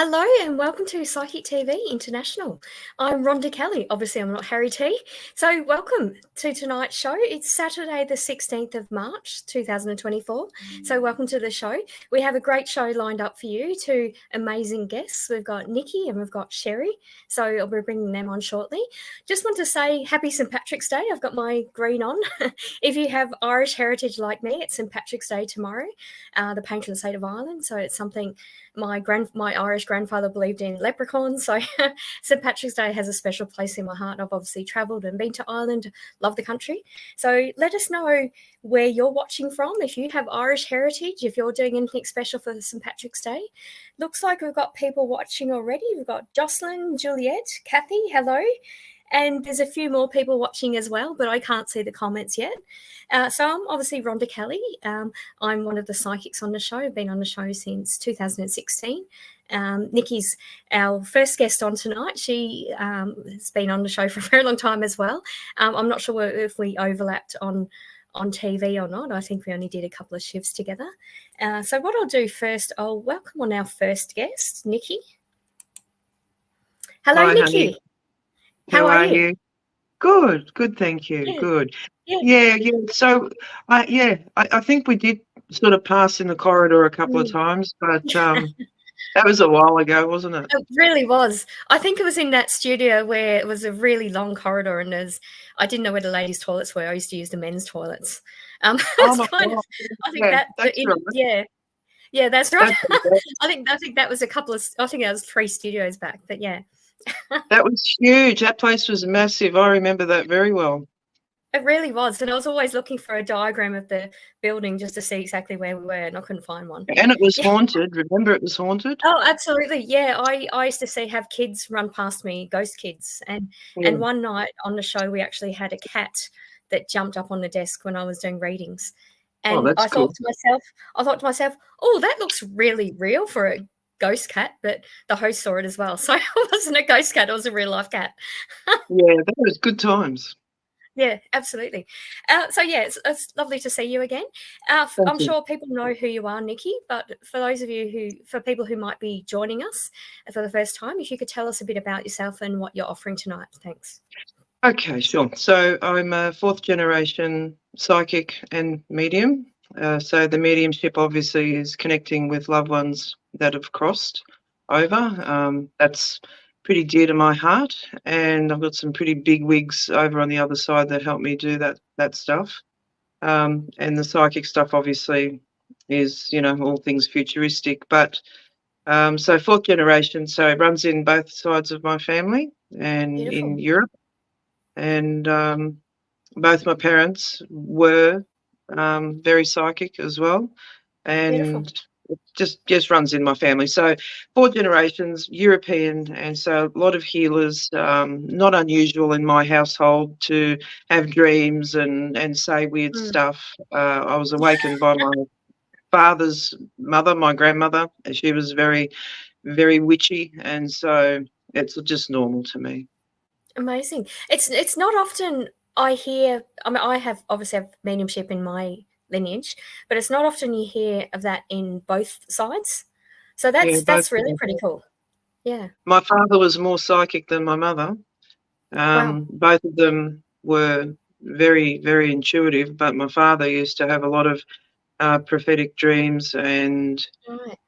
Hello and welcome to Psychic TV International. I'm Rhonda Kelly. Obviously, I'm not Harry T. So, welcome to tonight's show. It's Saturday, the 16th of March, 2024. So, welcome to the show. We have a great show lined up for you. Two amazing guests. We've got Niki and we've got Sherry. So, I'll be bringing them on shortly. Just want to say happy St. Patrick's Day. I've got my green on. If you have Irish heritage like me, it's St. Patrick's Day tomorrow, the patron saint of Ireland. So, it's something my Irish grandfather believed in leprechauns, so St. Patrick's Day has a special place in my heart. I've obviously travelled and been to Ireland, love the country. So let us know where you're watching from, if you have Irish heritage, if you're doing anything special for St. Patrick's Day. Looks like we've got people watching already. We've got Jocelyn, Juliet, Kathy, hello. And there's a few more people watching as well, but I can't see the comments yet. So I'm obviously Rhonda Kelly. I'm one of the psychics on the show. I've been on the show since 2016. Niki's our first guest on tonight. She has been on the show for a very long time as well. I'm not sure if we overlapped on TV or not. I think we only did a couple of shifts together. So what I'll do first, I'll welcome on our first guest, Niki. Hello, Hi, Niki. honey. How are you? Good, thank you. Yeah. Good. Yeah. Yeah. So, I think we did sort of pass in the corridor a couple of times, but that was a while ago, wasn't it? It really was. I think it was in that studio where it was a really long corridor, and I didn't know where the ladies' toilets were. I used to use the men's toilets. Oh It's my kind of, God. I think Yeah, that's right. yeah, that's right. That's right. I think that was I think that was 3 studios back, but yeah. That was huge. That place was massive. I remember that very well. It really was, and I was always looking for a diagram of the building just to see exactly where we were, and I couldn't find one. And it was haunted. Remember, it was haunted? Oh, absolutely. Yeah, I used to have kids run past me, ghost kids. And one night on the show, we actually had a cat that jumped up on the desk when I was doing readings. And that's I thought cool. to myself, oh, that looks really real for a ghost cat. But the host saw it as well. So it wasn't a ghost cat, it was a real life cat. Yeah, that was good times. Yeah, absolutely. So, yeah, it's lovely to see you again. I'm sure people know who you are, Niki, but for people who might be joining us for the first time, if you could tell us a bit about yourself and what you're offering tonight. Thanks. Okay, sure. So I'm a 4th generation psychic and medium. So the mediumship obviously is connecting with loved ones that have crossed over. That's pretty dear to my heart, and I've got some pretty big wigs over on the other side that help me do that stuff. And the psychic stuff obviously is, all things futuristic. But so 4th generation, so it runs in both sides of my family and Beautiful. in Europe. And both my parents were very psychic as well, and Beautiful. it just runs in my family. So 4 generations, European, and so a lot of healers. Not unusual in my household to have dreams and say weird stuff. I was awakened by my father's mother, my grandmother, and she was very, very witchy, and so it's just normal to me. Amazing. It's not often I hear. I mean, I obviously have mediumship in my lineage, but it's not often you hear of that in both sides. So that's really pretty cool. Yeah. My father was more psychic than my mother. Wow. Both of them were very, very intuitive, but my father used to have a lot of prophetic dreams and, Right.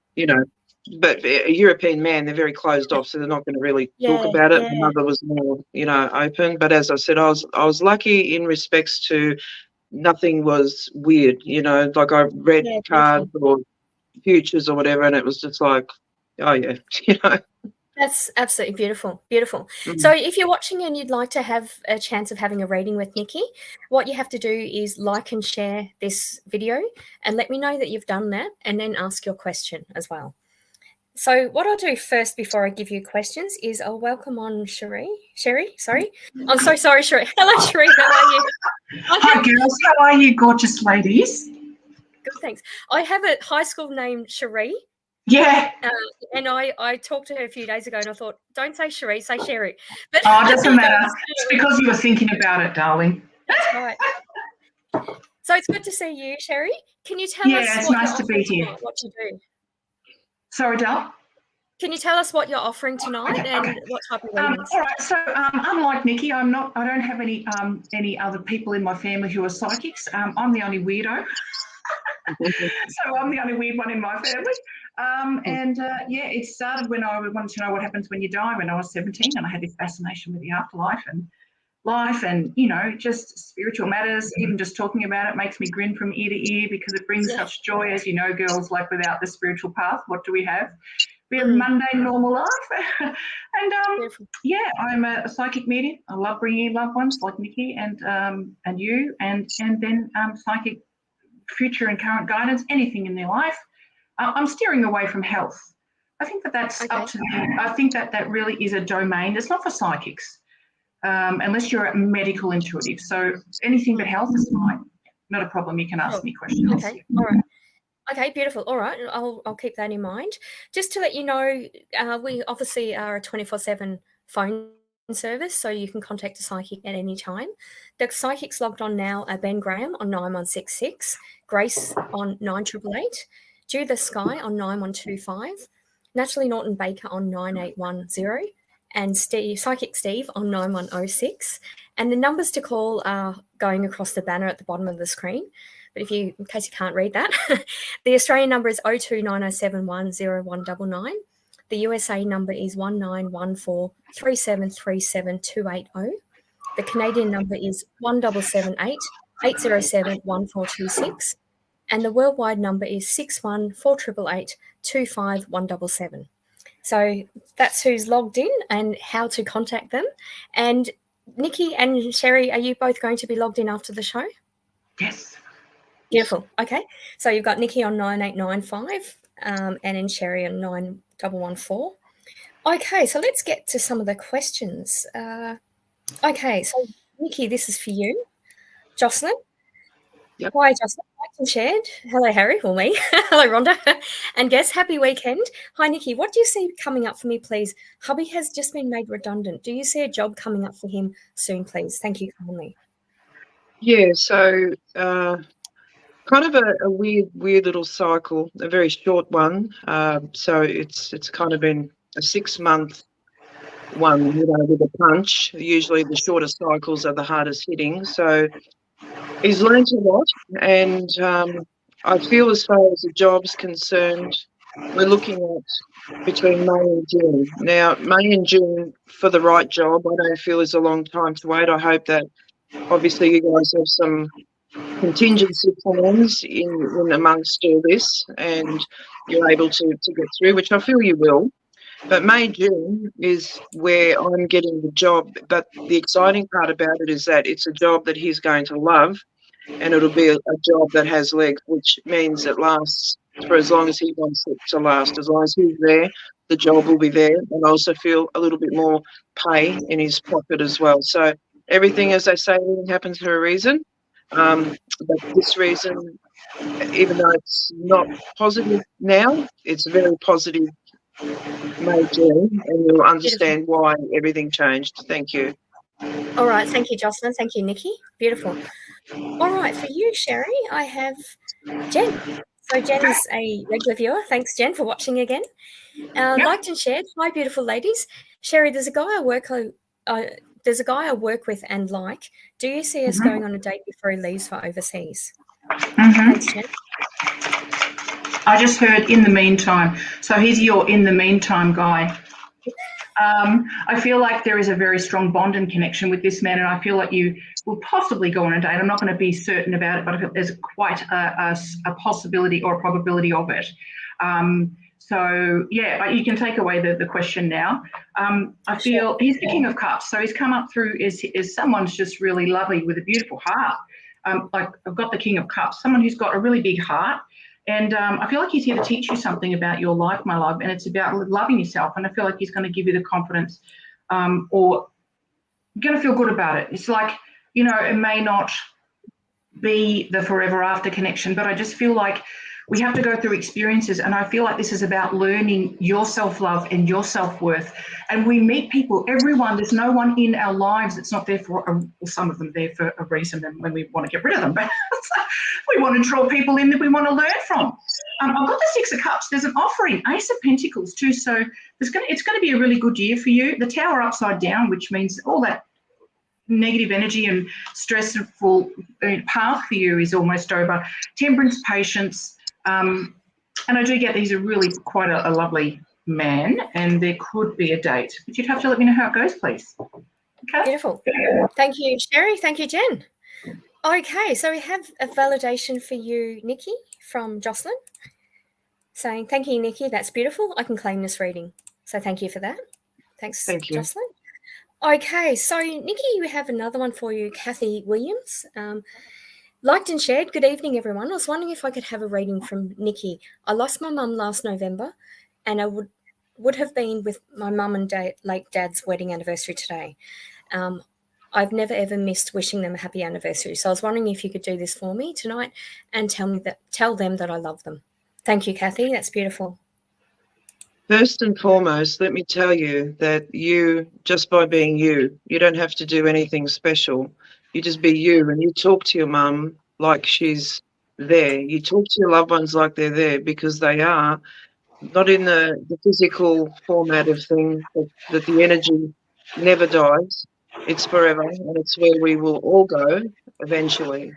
but a European man, they're very closed off, so they're not going to really talk about it. Yeah. My mother was more, open. But as I said, I was lucky in respects to nothing was weird, like I read cards or futures or whatever, and it was just like, oh yeah, That's absolutely beautiful. Beautiful. So if you're watching and you'd like to have a chance of having a reading with Niki, what you have to do is like and share this video and let me know that you've done that, and then ask your question as well. So what I'll do first before I give you questions is I'll welcome on Sherry, sorry. I'm so sorry, Sherry. Hello, Sherry. How are you? Hi, girls. How are you, gorgeous ladies? Good, thanks. I have a high school named Sherry. Yeah. And I talked to her a few days ago and I thought, don't say Sherry, say Sherry. But it doesn't matter. It's because you were thinking about it, darling. That's right. So it's good to see you, Sherry. Can you tell us it's nice to be here. What you do? Sorry, Dal? Can you tell us what you're offering tonight and what type of readings? All right. So unlike Niki, I don't have any other people in my family who are psychics. I'm the only weirdo. So I'm the only weird one in my family. It started when I wanted to know what happens when you die when I was 17, and I had this fascination with the afterlife and life and, just spiritual matters. Even just talking about it makes me grin from ear to ear because it brings such joy. As you know, girls, like without the spiritual path, what do we have? We have mundane, normal life. And I'm a psychic medium. I love bringing in loved ones like Niki and you, and then psychic future and current guidance, anything in their life. I'm steering away from health. I think that's up to them. I think that really is a domain. It's not for psychics, unless you're a medical intuitive. So anything but health is fine. Not a problem. You can ask me questions. Okay, all right. Okay, beautiful. All right, I'll keep that in mind. Just to let you know, we obviously are a 24/7 phone service, so you can contact a psychic at any time. The psychics logged on now are Ben Graham on 9166, Grace on 9888, Judith Sky on 9125, Natalie Norton Baker on 9810, and Psychic Steve on 9106. And the numbers to call are going across the banner at the bottom of the screen. But in case you can't read that, the Australian number is 0290710199. The USA number is 1914373728. The Canadian number is 1778-807-1426. And the worldwide number is 614888-25177. So that's who's logged in and how to contact them. And Niki and Sherry, are you both going to be logged in after the show? Yes. Beautiful. Okay. So you've got Niki on 9895 and then Sherry on 9114. Okay. So let's get to some of the questions. Okay. So Niki, this is for you. Jocelyn. Yep. Hi, Jocelyn. Liked and shared. Hello, Harry. Or me. Hello, Rhonda. And guess, happy weekend. Hi, Niki. What do you see coming up for me, please? Hubby has just been made redundant. Do you see a job coming up for him soon, please? Thank you kindly. Yeah, so kind of a weird little cycle, a very short one. So it's kind of been a 6-month one, with a punch. Usually the shorter cycles are the hardest hitting. So he's learned a lot, and I feel as far as the job's concerned, we're looking at between May and June. Now, May and June for the right job, I don't feel is a long time to wait. I hope that obviously you guys have some contingency plans in amongst all this and you're able to get through, which I feel you will. But May, June is where I'm getting the job. But the exciting part about it is that it's a job that he's going to love, and it'll be a job that has legs, which means it lasts for as long as he wants it to last. As long as he's there, the job will be there. And I also feel a little bit more pay in his pocket as well. So everything, as they say, happens for a reason. But this reason, even though it's not positive now, it's very positive May, June, and you'll understand why everything changed. Thank you. All right. Thank you, Jocelyn. Thank you, Niki. Beautiful. All right. For you, Sherry, I have Jen. So Jen is a regular viewer. Thanks, Jen, for watching again. Liked and shared. Hi, beautiful ladies. Sherry, there's a guy I work with and like. Do you see us going on a date before he leaves for overseas? Thanks, Jen. I just heard in the meantime. So he's your in the meantime guy. I feel like there is a very strong bond and connection with this man, and I feel like you will possibly go on a date. I'm not going to be certain about it, but I feel there's quite a possibility or a probability of it. So, yeah, you can take away the question now. I feel he's the King of Cups, so he's come up through as someone's just really lovely with a beautiful heart. Like I've got the King of Cups, someone who's got a really big heart. And I feel like he's here to teach you something about your life, my love, and it's about loving yourself. And I feel like he's going to give you the confidence or you're going to feel good about it. It's like, it may not be the forever after connection, but I just feel like We have to go through experiences, and I feel like this is about learning your self-love and your self-worth. And we meet people, everyone, there's no one in our lives that's not there for, well, some of them are there for a reason, and when we want to get rid of them, but we want to draw people in that we want to learn from. I've got the Six of Cups. There's an offering, Ace of Pentacles too, so it's going to be a really good year for you. The Tower upside down, which means all that negative energy and stressful path for you is almost over. Temperance, patience, and I do get these are really quite a lovely man, and there could be a date, but you'd have to let me know how it goes, please. Okay. Beautiful. Thank you, Sherry. Thank you, Jen. Okay, so we have a validation for you, Niki, from Jocelyn, saying, thank you, Niki, that's beautiful. I can claim this reading. So thank you for that. Thanks, Thank you. Jocelyn. Okay, so Niki, we have another one for you, Kathy Williams. Liked and shared, good evening, everyone. I was wondering if I could have a reading from Niki. I lost my mum last November, and I would have been with my mum and late dad's wedding anniversary today. I've never ever missed wishing them a happy anniversary. So I was wondering if you could do this for me tonight and tell them that I love them. Thank you, Kathy. That's beautiful. First and foremost, let me tell you that you, just by being you don't have to do anything special. You just be you, and you talk to your mum like she's there. You talk to your loved ones like they're there, because they are, not in the physical format of things, but that the energy never dies. It's forever, and it's where we will all go eventually.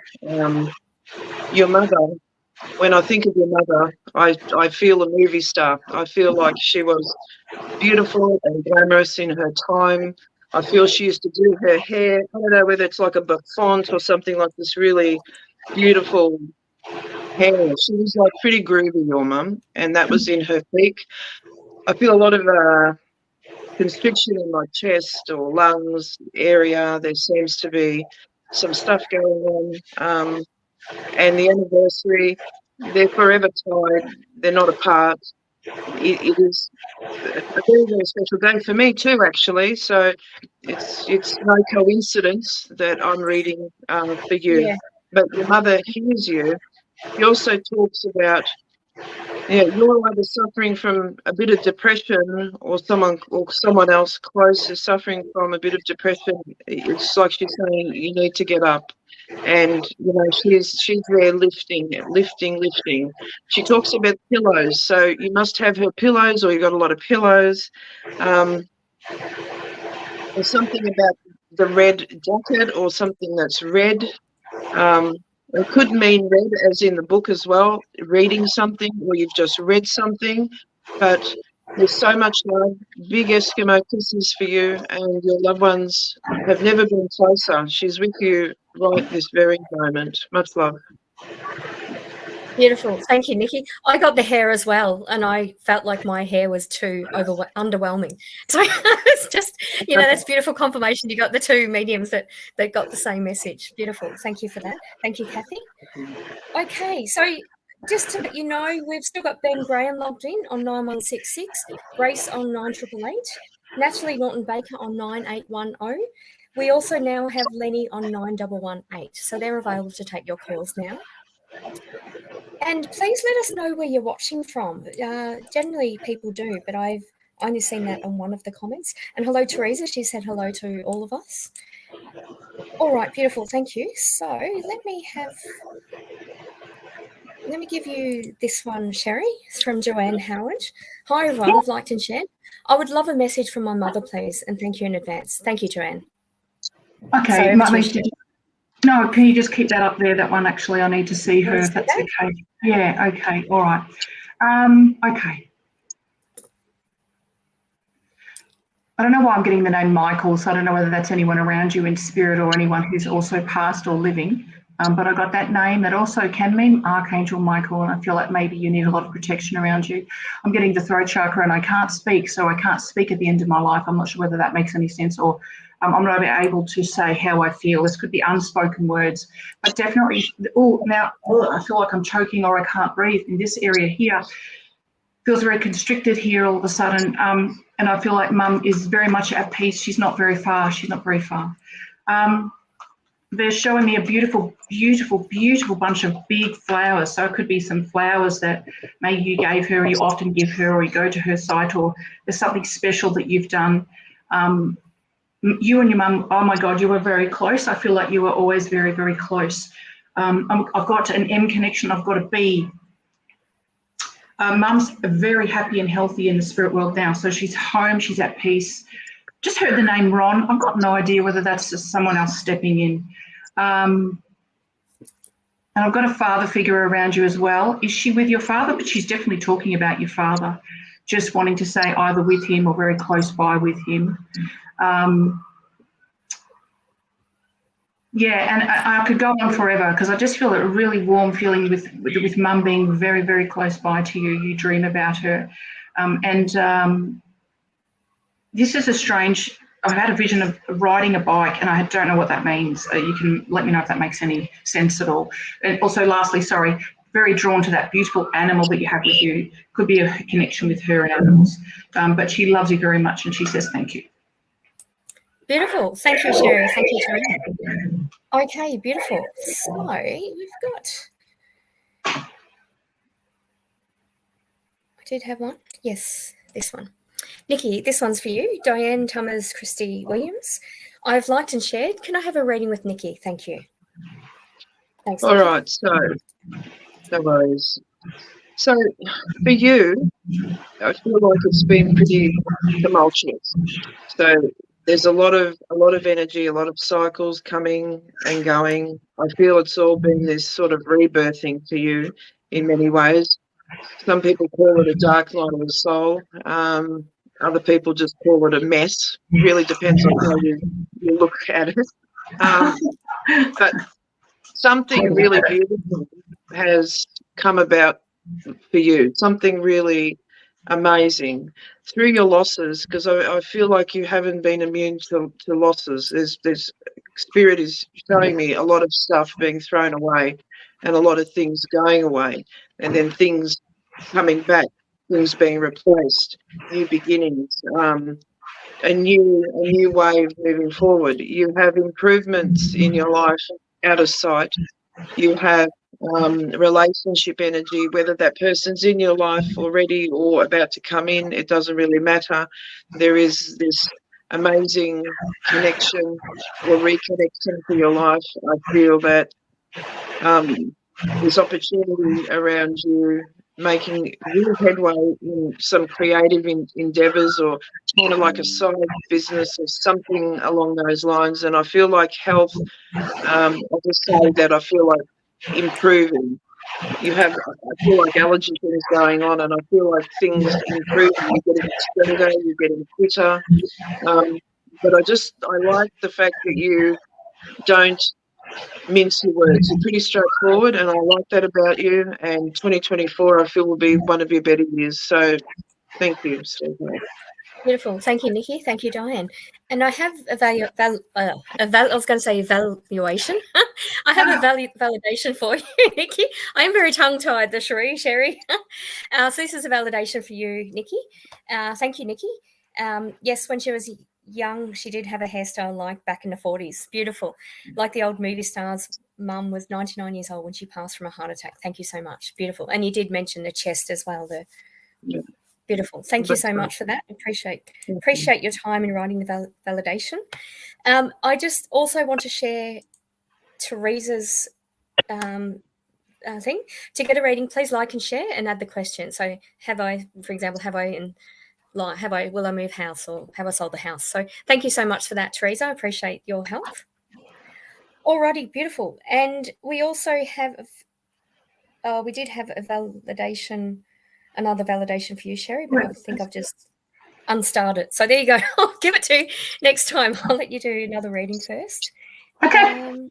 Your mother, when I think of your mother, I feel a movie star. I feel like she was beautiful and glamorous in her time. I feel she used to do her hair, I don't know whether it's like a bouffant or something like this really beautiful hair. She was like pretty groovy, your mum, and that was in her peak. I feel a lot of constriction in my chest or lungs area. There seems to be some stuff going on. And the anniversary, they're forever tied. They're not apart. It is a very, very special day for me too, actually. So it's no coincidence that I'm reading for you. Yeah. But your mother hears you. She also talks about, you're either suffering from a bit of depression, or someone else close is suffering from a bit of depression. It's like she's saying, you need to get up. And she's there lifting. She talks about pillows, so you must have her pillows, or you've got a lot of pillows. There's something about the red jacket, or something that's red. It could mean read, as in the book as well, reading something, or you've just read something. But there's so much love. Big Eskimo kisses for you, and your loved ones have never been closer. She's with you right this very moment. Much love. Beautiful. Thank you, Niki. I got the hair as well, and I felt like my hair was too underwhelming. So it's just, that's beautiful confirmation. You got the two mediums that got the same message. Beautiful. Thank you for that. Thank you, Kathy. Okay, so just to let you know, we've still got Ben Graham logged in on 9166, Grace on 9888, Natalie Norton-Baker on 9810. We also now have Lenny on 9118, so they're available to take your calls now. And please let us know where you're watching from. Generally, people do, but I've only seen that on one of the comments. And hello, Teresa. She said hello to all of us. All right, beautiful. Thank you. So let me give you this one, Sherry. It's from Joanne Howard. Hi, everyone. I've liked and shared. I would love a message from my mother, please, and thank you in advance. Thank you, Joanne. Okay. No, can you just keep that up there, that one? Actually, I need to see her, if that's okay. Yeah, okay, all right. Okay. I don't know why I'm getting the name Michael, so I don't know whether that's anyone around you in spirit or anyone who's also passed or living, but I got that name. That also can mean Archangel Michael, and I feel like maybe you need a lot of protection around you. I'm getting the throat chakra, and I can't speak, so I can't speak at the end of my life. I'm not sure whether that makes any sense, or I'm not able to say how I feel. This could be unspoken words, but definitely, I feel like I'm choking or I can't breathe in this area here. Feels very constricted here all of a sudden, and I feel like Mum is very much at peace. She's not very far. they're showing me a beautiful, beautiful, beautiful bunch of big flowers. So it could be some flowers that maybe you gave her, or you often give her, or you go to her site, or there's something special that you've done. You and your mum, oh my God, you were very close. I feel like you were always very, very close. I've got an M connection. I've got a B. Mum's very happy and healthy in the spirit world now. So she's home. She's at peace. Just heard the name Ron. I've got no idea whether that's just someone else stepping in. And I've got a father figure around you as well. Is she with your father? But she's definitely talking about your father, just wanting to say either with him or very close by with him. Yeah, and I could go on forever because I just feel a really warm feeling with Mum being very, very close by to you. You dream about her. This is a strange, I've had a vision of riding a bike, and I don't know what that means. You can let me know if that makes any sense at all. And also, lastly, sorry, very drawn to that beautiful animal that you have with you. Could be a connection with her and animals. But she loves you very much, and she says thank you. Beautiful. Thank you, Sherry. Thank you, Joanne. Okay, beautiful. So we've got... I did have one. Yes, this one. Niki, this one's for you. Diane Thomas Christie Williams. I've liked and shared. Can I have a reading with Niki? Thank you. Thanks. All right, so no worries. So for you, I feel like it's been pretty tumultuous. So there's a lot of energy, a lot of cycles coming and going. I feel it's all been this sort of rebirthing for you in many ways. Some people call it a dark night of the soul. Other people just call it a mess. It really depends on how you look at it. But something really beautiful has come about for you, something really amazing through your losses, because I feel like you haven't been immune to losses. There's Spirit is showing me a lot of stuff being thrown away and a lot of things going away, and then things coming back, things being replaced, new beginnings, a new way of moving forward. You have improvements in your life out of sight. You have relationship energy, whether that person's in your life already or about to come in, it doesn't really matter. There is this amazing connection or reconnection to your life. I feel that there's opportunity around you making real headway in some creative endeavours, or kind of like a side business or something along those lines. And I feel like health, I'll just say that I feel like improving. I feel like allergy things going on, and I feel like things improving. You're getting stronger, you're getting fitter. But I like the fact that you don't mince your words. You're pretty straightforward, and I like that about you. And 2024, I feel, will be one of your better years. So thank you, Stephen. Beautiful. Thank you, Niki. Thank you, Diane. And I have I was going to say evaluation. I have a validation for you, Niki. I am very tongue-tied, the Sherry. So this is a validation for you, Niki. Thank you, Niki. Yes, when she was young, she did have a hairstyle like back in the 40s. Beautiful. Like the old movie stars. Mum was 99 years old when she passed from a heart attack. Thank you so much. Beautiful. And you did mention the chest as well. Yeah. Beautiful. Thank you so much for that. Appreciate your time in writing the validation. I just also want to share Teresa's thing. To get a reading, please like and share and add the question. So will I move house, or have I sold the house? So thank you so much for that, Teresa. I appreciate your help. Alrighty, beautiful. And we also have, we did have another validation for you, Sherry, but I think I've just unstarted. So there you go. I'll give it to you next time. I'll let you do another reading first. Okay.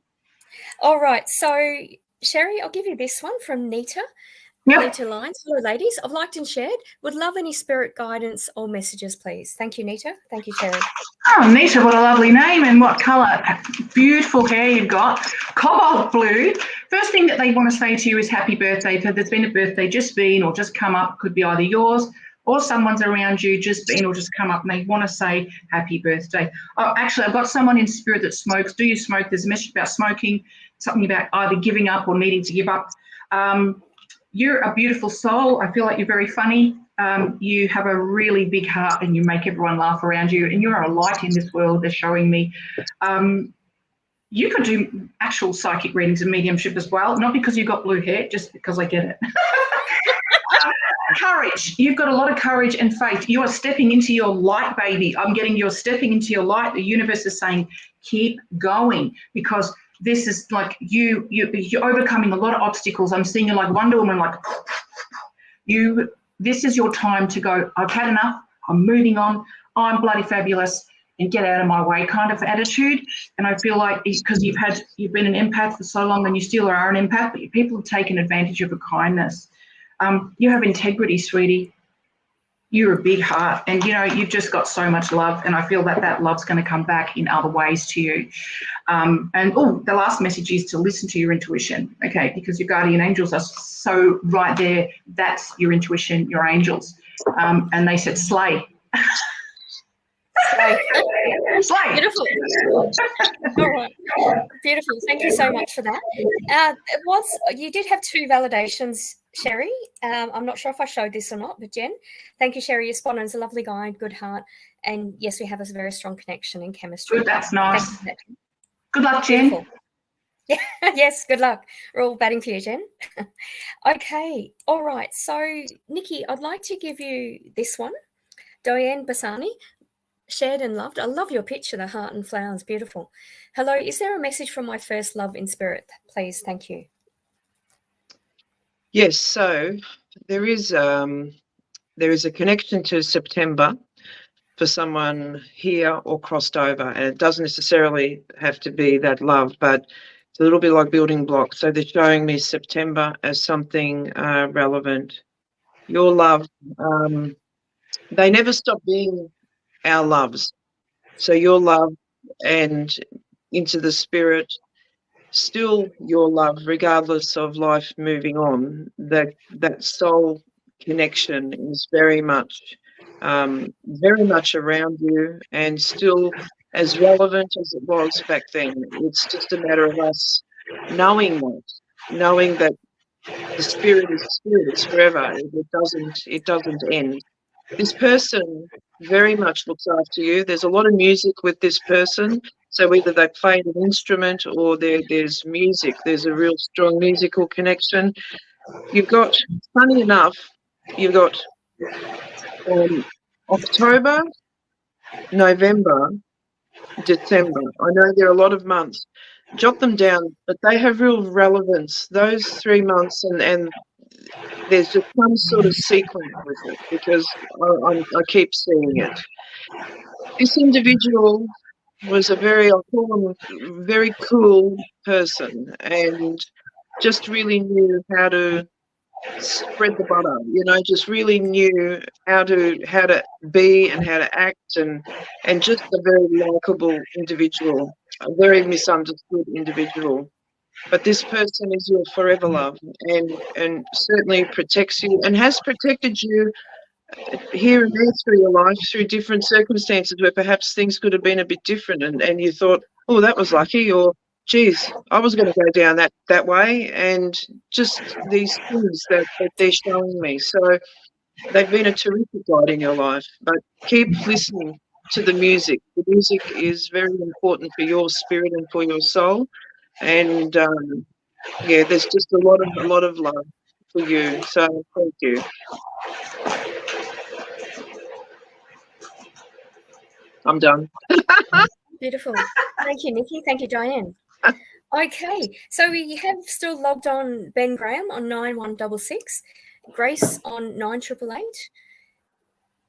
All right. So, Sherry, I'll give you this one from Nita. Yep. Nita Lines. Hello, ladies. I've liked and shared. Would love any spirit guidance or messages, please. Thank you, Nita. Thank you, Sherry. Oh, Nita, what a lovely name, and what colour. Beautiful hair you've got. Cobalt blue. First thing that they want to say to you is happy birthday. So there's been a birthday just been or just come up. Could be either yours or someone's around you just been or just come up and they want to say happy birthday. Oh, actually, I've got someone in spirit that smokes. Do you smoke? There's a message about smoking, something about either giving up or needing to give up. You're a beautiful soul. I feel like you're very funny. You have a really big heart and you make everyone laugh around you, and you're a light in this world, they're showing me. You could do actual psychic readings and mediumship as well, not because you've got blue hair, just because I get it. Courage. You've got a lot of courage and faith. You are stepping into your light, baby. I'm getting you're stepping into your light. The universe is saying, keep going, because this is like you're overcoming a lot of obstacles. I'm seeing you like Wonder Woman, like this is your time to go, I've had enough, I'm moving on, I'm bloody fabulous, and get out of my way kind of attitude. And I feel like because you've been an empath for so long, and you still are an empath, but people have taken advantage of your kindness. You have integrity, sweetie. You're a big heart, and you've just got so much love, and I feel that love's going to come back in other ways to you. The last message is to listen to your intuition, okay, because your guardian angels are so right there. That's your intuition, your angels, and they said slay. Slay. Slay. Beautiful. All right. Beautiful. Thank you so much for that. You did have 2 validations, Sherry. I'm not sure if I showed this or not, but Jen, thank you, Sherry. You're spot on. It's a lovely guy, good heart. And yes, we have a very strong connection in chemistry. Good, that's nice. That. Good luck, Jen. Beautiful. Yeah, yes, good luck. We're all batting for you, Jen. Okay. All right. So, Niki, I'd like to give you this one. Diane Bassani. Shared and loved. I love your picture, the heart and flowers. Beautiful. Hello, is there a message from my first love in spirit? Please, thank you. Yes, so there is a connection to September for someone here or crossed over, and it doesn't necessarily have to be that love, but it's a little bit like building blocks. So they're showing me September as something relevant. Your love, they never stop being our loves. So your love and into the spirit, still your love, regardless of life moving on. That soul connection is very much around you, and still as relevant as it was back then. It's just a matter of us knowing that the spirit is spirit, it's forever. It doesn't end. This person very much looks after you. There's a lot of music with this person. So either they play an instrument or there's music. There's a real strong musical connection. You've got, funny enough, you've got October, November, December. I know there are a lot of months. Jot them down, but they have real relevance. Those 3 months, and there's just some sort of sequence with it, because I keep seeing it. This individual was a very cool person, and just really knew how to spread the butter, just really knew how to be and how to act, and just a very likable individual, a very misunderstood individual. But this person is your forever love, and certainly protects you, and has protected you here and there through your life, through different circumstances where perhaps things could have been a bit different, and you thought, oh, that was lucky, or geez, I was going to go down that way, and just these things that they're showing me. So they've been a terrific guide in your life, but keep listening to the music. The music is very important for your spirit and for your soul, and there's just a lot of love for you. So thank you. I'm done. Beautiful. Thank you, Niki. Thank you, Diane. Okay, so we have still logged on Ben Graham on 9166, Grace on 9888.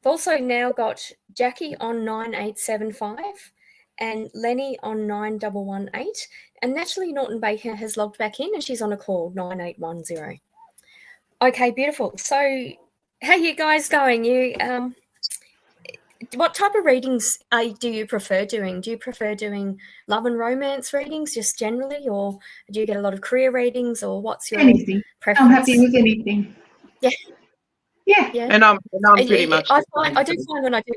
We've also now got Jackie on 9875 and Lenny on 9118. And Natalie Norton Baker has logged back in, and she's on a call, 9810. Okay, beautiful. So how are you guys going? What type of readings do you prefer doing? Do you prefer doing love and romance readings just generally, or do you get a lot of career readings, or what's your anything? preference? I'm happy with anything. Yeah. Yeah. Yeah. And I'm pretty much. I do find when I do.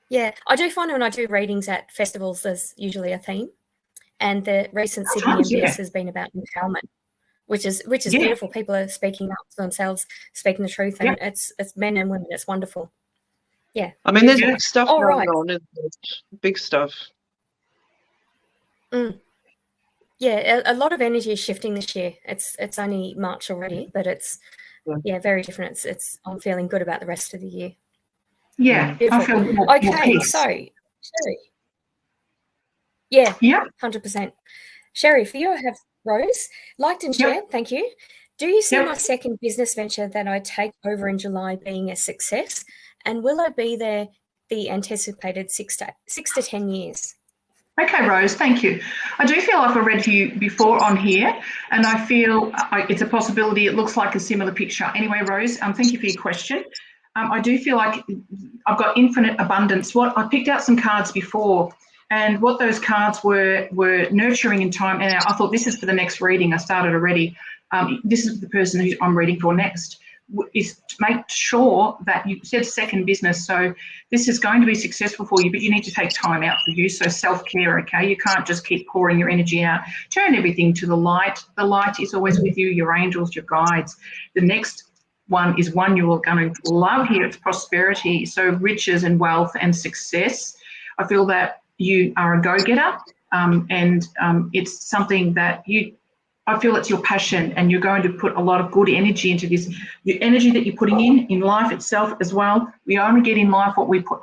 Yeah, I do find when I do readings at festivals, there's usually a theme, and the recent Sydney Sometimes, MBS yeah. has been about empowerment, which is Yeah. beautiful. People are speaking up for themselves, speaking the truth, and it's men and women. It's wonderful. Yeah. I mean, there's beautiful. big stuff All going right. on, isn't it? Big stuff. Yeah, a lot of energy is shifting this year. It's only March already, but it's very different. It's I'm feeling good about the rest of the year. Yeah, Beautiful. I feel more peace. So Sherry. Yeah, 100%. Sherry, for you, I have Rose, liked and shared. Thank you. Do you see my second business venture that I take over in July being a success? And will I be there the anticipated 6 to 10 years? Okay, Rose, thank you. I do feel like I've read to you before on here, and I feel it's a possibility. It looks like a similar picture. Anyway, Rose, thank you for your question. I do feel like I've got infinite abundance. I picked out some cards before, and what those cards were nurturing in time. And I thought this is for the next reading. I started already. This is the person who I'm reading for next. Is to make sure that you said second business. So this is going to be successful for you, but you need to take time out for you. So self-care, okay? You can't just keep pouring your energy out. Turn everything to the light. The light is always with you, your angels, your guides. The next one is one you're going to love here. It's prosperity. So riches and wealth and success. I feel that you are a go-getter, and it's something that I feel it's your passion, and you're going to put a lot of good energy into this. The energy that you're putting in life itself as well. We only get in life what we put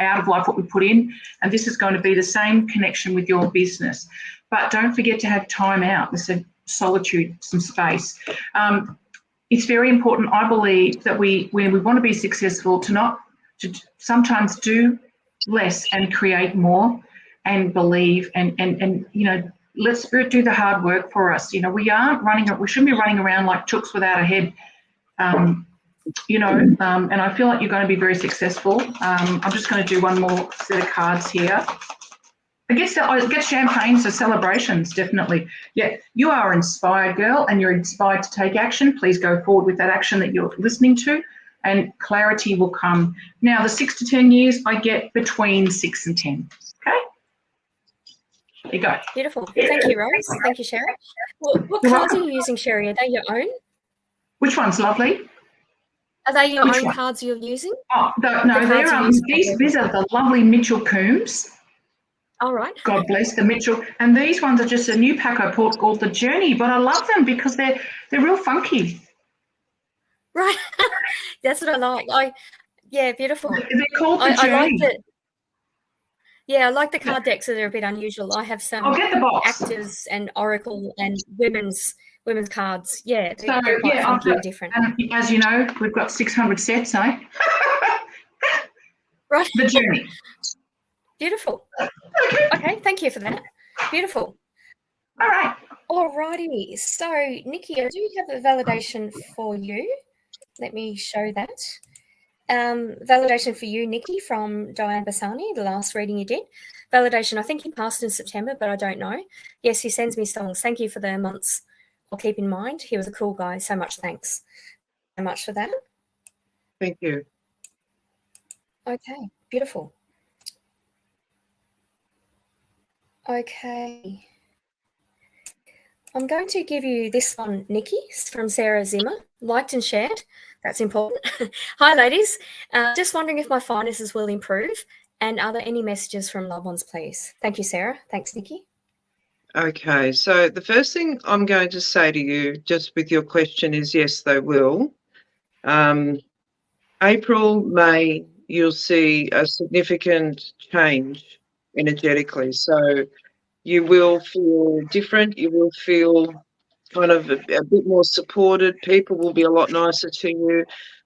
out of life, what we put in, and this is going to be the same connection with your business. But don't forget to have time out. There's some solitude, some space. It's very important, I believe, that when we want to be successful, to sometimes do less and create more, and believe, and let Spirit do the hard work for us. We shouldn't be running around like chooks without a head, and I feel like you're going to be very successful. I'm just going to do one more set of cards here. I guess champagne, so celebrations, definitely. Yeah, you are inspired, girl, and you're inspired to take action. Please go forward with that action that you're listening to, and clarity will come. Now, the 6 to 10 years, I get between 6 and 10, okay? There you go. Beautiful. Thank you, Rose. Thank you, Sherry. What cards are you using, Sherry? Are they your own? Which one's lovely? Are they your own cards you're using? Oh, no, these are the lovely Mitchell Coombs. All right. God bless the Mitchell. And these ones are just a new pack I bought called The Journey, but I love them because they're real funky. Right. That's what I like. Beautiful. They're called The Journey. I like the card decks that are a bit unusual. I have some I'll get the box. Actors and Oracle and women's cards. Yeah, they're quite funky and different. And as you know, we've got 600 sets, eh? Right. The Journey. Beautiful. Okay, thank you for that. Beautiful. All right. Alrighty. So, Niki, I do have a validation for you. Let me show that. Validation for you, Niki, from Diane Bassani, the last reading you did. Validation, I think he passed in September, but I don't know. Yes, he sends me songs. Thank you for the months. I'll keep in mind. He was a cool guy. So much thanks. So much for that. Thank you. Okay, beautiful. Okay. I'm going to give you this one, Niki, from Sarah Zimmer. Liked and shared. That's important. Hi, ladies. Just wondering if my finances will improve, and are there any messages from loved ones, please? Thank you, Sarah. Thanks, Niki. Okay, so the first thing I'm going to say to you, just with your question, is yes, they will. April, May, you'll see a significant change energetically. So you will feel different. You will feel kind of a bit more supported. People will be a lot nicer to you.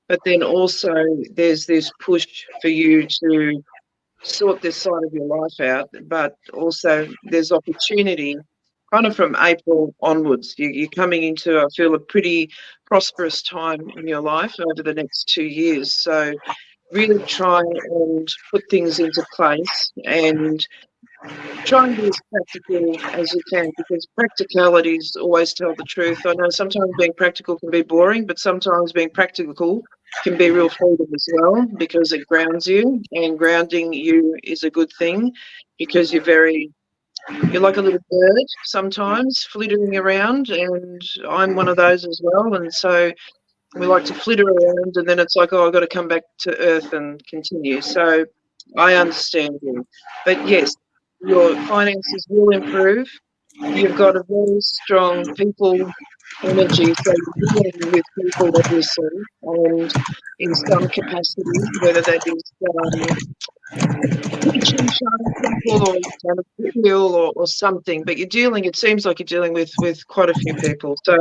But then also there's this push for you to sort this side of your life out. But also there's opportunity kind of from April onwards. You're coming into, I feel, a pretty prosperous time in your life over the next 2 years. So really try and put things into place and try and be as practical as you can, because practicalities always tell the truth. I know sometimes being practical can be boring, but sometimes being practical can be real freedom as well, because it grounds you, and grounding you is a good thing, because you're like a little bird sometimes flittering around, and I'm one of those as well. And so we like to flitter around, and then it's like, oh, I've got to come back to earth and continue. So I understand you. But yes, your finances will improve. You've got a very strong people energy, so you're dealing with people, obviously, and in some capacity, whether that is teaching some people or kind of skill or something, but it seems like you're dealing with quite a few people. So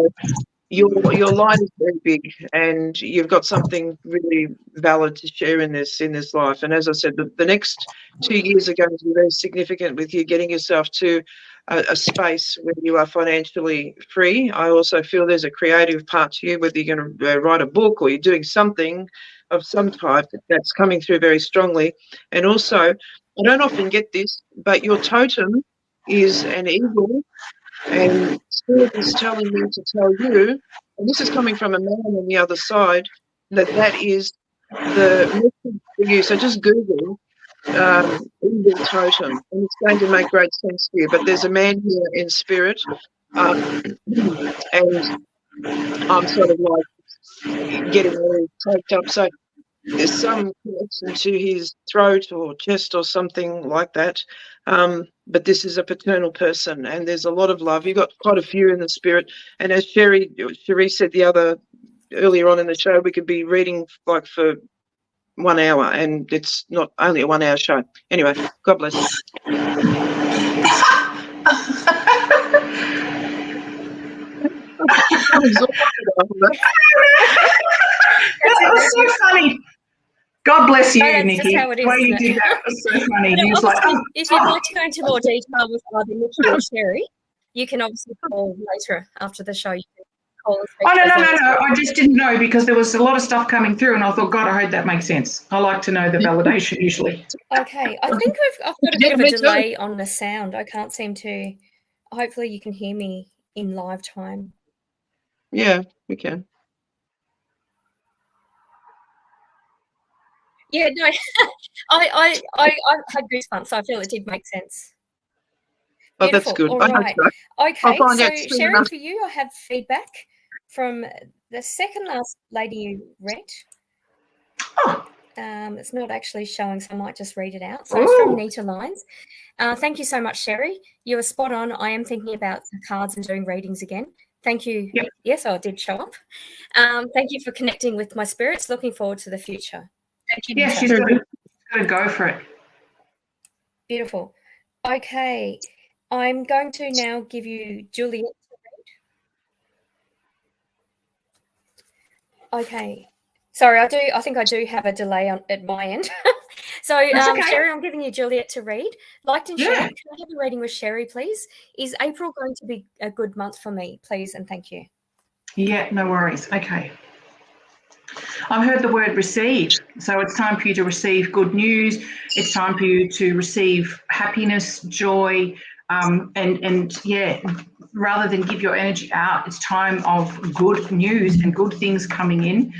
your line is very big, and you've got something really valid to share in this life. And as I said, the next 2 years are going to be very significant with you getting yourself to a space where you are financially free. I also feel there's a creative part to you, whether you're going to write a book or you're doing something of some type, that's coming through very strongly. And also, I don't often get this, but your totem is an eagle, and Spirit is telling me to tell you, and this is coming from a man on the other side, that is the message for you. So just Google eagle totem, and it's going to make great sense to you. But there's a man here in spirit, and I'm sort of like getting really choked up. So there's some connection to his throat or chest or something like that. But this is a paternal person, and there's a lot of love. You've got quite a few in the spirit. And as Cherie said earlier on in the show, we could be reading like for 1 hour, and it's not only a 1 hour show. Anyway, God bless you. I'm exhausted after that. That was so funny. God bless you, that's Niki. just how it is, The way you isn't it? did that was so funny. But He was like, obviously, if you'd like to go into more detail with either Niki or Cherie, you can obviously call later after the show. You can call and speak oh, to us no. I just didn't know, because there was a lot of stuff coming through, and I thought, God, I hope that makes sense. I like to know the validation usually. Okay, I think I've got a bit of a delay on the sound. I can't seem to. Hopefully, you can hear me in live time. Yeah, we can. Yeah, no, I had goosebumps, so I feel it did make sense. Oh, that's good. All right. Okay, I'll find out so soon Cherie, enough. for you, I have feedback from the second last lady you read. Oh. It's not actually showing, so I might just read it out. So it's from Nita Lines. Thank you so much, Cherie. You were spot on. I am thinking about the cards and doing readings again. Thank you. Yep. Yes, I did show up. Thank you for connecting with my spirits. Looking forward to the future. Thank you, Nita. Yeah, she's got to go for it. Beautiful. Okay, I'm going to now give you Juliet to read. Okay. Sorry, I think I do have a delay at my end. So, okay. Cherie, I'm giving you Juliet to read. Liked and shared. Can I have a reading with Cherie, please? Is April going to be a good month for me, please? And thank you. Yeah, no worries. Okay. I've heard the word receive. So it's time for you to receive good news. It's time for you to receive happiness, joy, and yeah, rather than give your energy out, it's time of good news and good things coming in.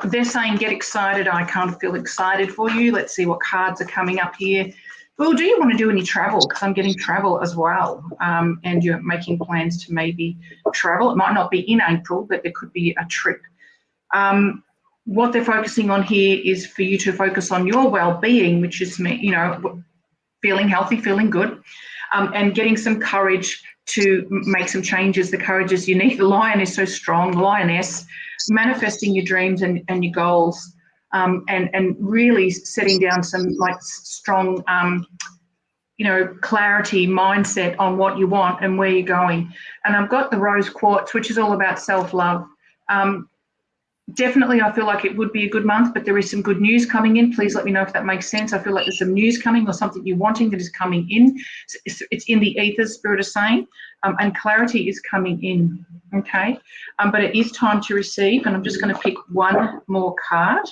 They're saying get excited. I can't feel excited for you. Let's see what cards are coming up here. Well, do you want to do any travel? Because I'm getting travel as well, and you're making plans to maybe travel. It might not be in April, but there could be a trip. What they're focusing on here is for you to focus on your well-being, which is, you know, feeling healthy, feeling good, and getting some courage to make some changes. The courage is you need. The lion is so strong, lioness, manifesting your dreams and your goals, and really setting down some like strong, you know, clarity, mindset on what you want and where you're going. And I've got the rose quartz, which is all about self-love. Definitely, I feel like it would be a good month, but there is some good news coming in. Please let me know if that makes sense. I feel like there's some news coming or something you're wanting that is coming in. It's in the ether, Spirit is saying, and clarity is coming in, okay? But it is time to receive, and I'm just going to pick one more card.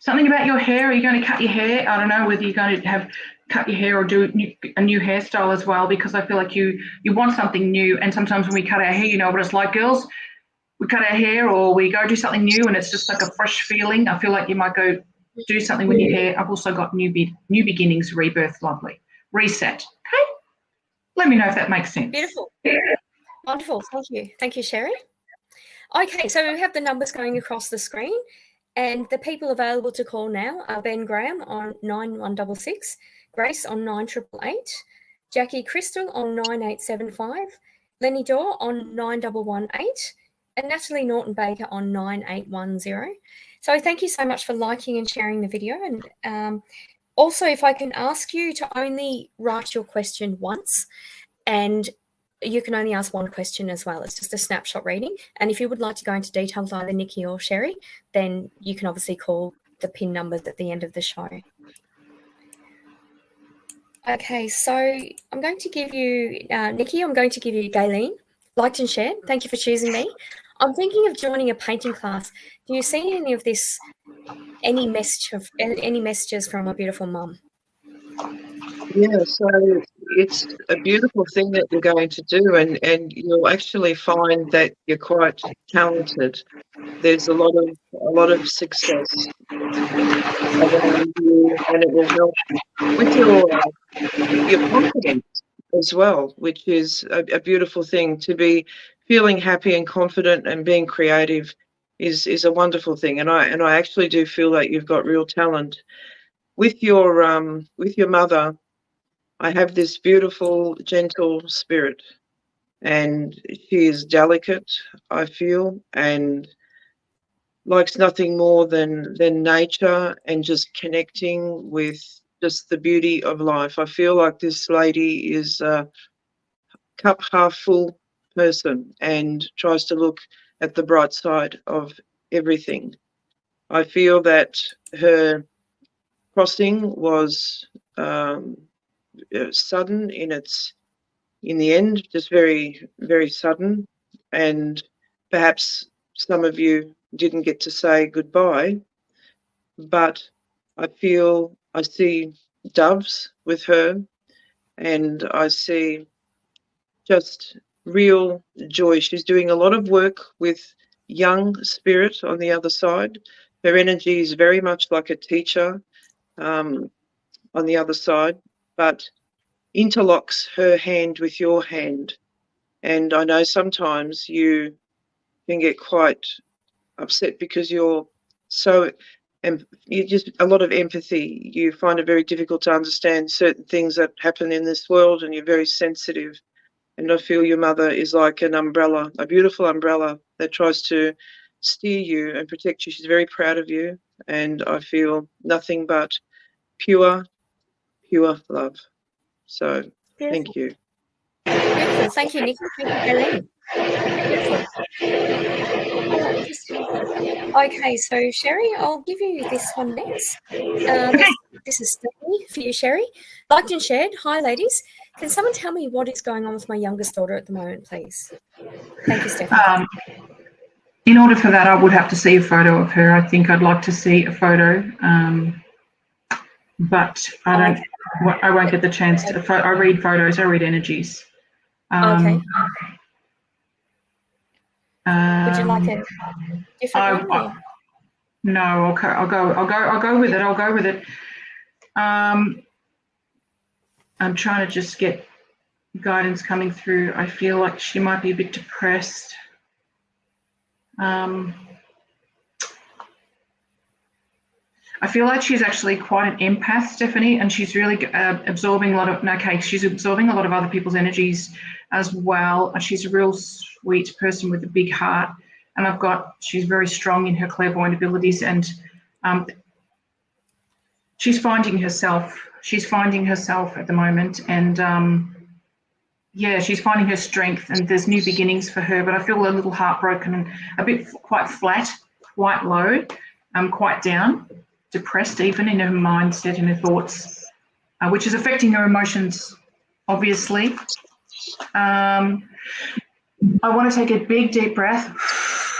Something about your hair. Are you going to cut your hair? I don't know whether you're going to cut your hair or do a new hairstyle as well, because I feel like you want something new. And sometimes when we cut our hair, you know what it's like, girls. We cut our hair or we go do something new and it's just like a fresh feeling. I feel like you might go do something with your hair. I've also got new beginnings, rebirth, lovely, reset. Okay, let me know if that makes sense. Beautiful. Wonderful. Thank you, Sherry. Okay, so we have the numbers going across the screen, and the people available to call now are Ben Graham on 9166, Grace on 9888, Jackie Crystal on 9875, Lenny Dorr on 9118, and Natalie Norton Baker on 9810. So thank you so much for liking and sharing the video. And also, if I can ask you to only write your question once, and you can only ask one question as well. It's just a snapshot reading. And if you would like to go into details, either Niki or Sherry, then you can obviously call the PIN numbers at the end of the show. Okay, so I'm going to give you, Niki, I'm going to give you Gayleen, liked and shared. Thank you for choosing me. I'm thinking of joining a painting class. Do you see any of this, any messages from my beautiful mum? Yeah, so it's a beautiful thing that you're going to do, and you'll actually find that you're quite talented. There's a lot of success around you, and it will help with your confidence as well, which is a beautiful thing. To be feeling happy and confident and being creative is a wonderful thing. And I actually do feel that you've got real talent. With your mother, I have this beautiful, gentle spirit, and she is delicate, I feel, and likes nothing more than nature and just connecting with just the beauty of life. I feel like this lady is a cup half full person and tries to look at the bright side of everything. I feel that her crossing was sudden in the end, just very, very sudden, and perhaps some of you didn't get to say goodbye, but I see doves with her, and I see just real joy. She's doing a lot of work with young spirit on the other side. Her energy is very much like a teacher on the other side, but interlocks her hand with your hand. And I know sometimes you can get quite upset because you're so, and you just a lot of empathy. You find it very difficult to understand certain things that happen in this world, and you're very sensitive. And I feel your mother is like an umbrella, a beautiful umbrella that tries to steer you and protect you. She's very proud of you, and I feel nothing but pure love. So Beautiful. thank you. Beautiful. Thank you, Niki. Thank you, Gayleen. Okay, so Sherry, I'll give you this one next. This is Stephanie for you, Sherry. Liked and shared. Hi, ladies. Can someone tell me what is going on with my youngest daughter at the moment, please? Thank you, Stephanie. In order for that, I would have to see a photo of her. I think I'd like to see a photo, but I don't. Okay. I won't get the chance to. I read photos. I read energies. Okay. Would you like a different one? No, I'll go with it. I'll go with it. I'm trying to just get guidance coming through. I feel like she might be a bit depressed. I feel like she's actually quite an empath, Stephanie, and she's really absorbing a lot of, she's absorbing a lot of other people's energies as well. And she's a real sweet person with a big heart. And she's very strong in her clairvoyant abilities, and she's finding herself. She's finding herself at the moment, and she's finding her strength, and there's new beginnings for her. But I feel a little heartbroken and a bit quite flat, quite low, quite down, depressed even in her mindset and her thoughts, which is affecting her emotions, obviously. I want to take a big, deep breath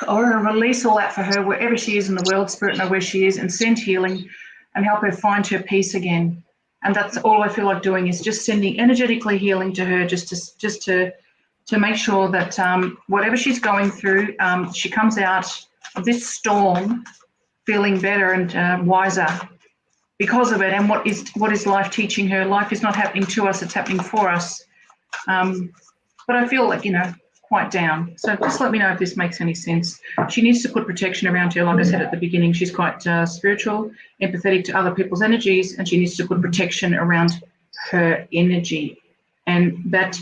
I want to release all that for her wherever she is in the world. Spirit, know where she is, and send healing and help her find her peace again. And that's all I feel like doing, is just sending energetically healing to her, just to make sure that whatever she's going through, she comes out of this storm feeling better and wiser because of it. And what is life teaching her? Life is not happening to us; it's happening for us. But I feel like, quite down. So just let me know if this makes any sense. She needs to put protection around her. Like I said at the beginning, she's quite spiritual, empathetic to other people's energies, and she needs to put protection around her energy. And that,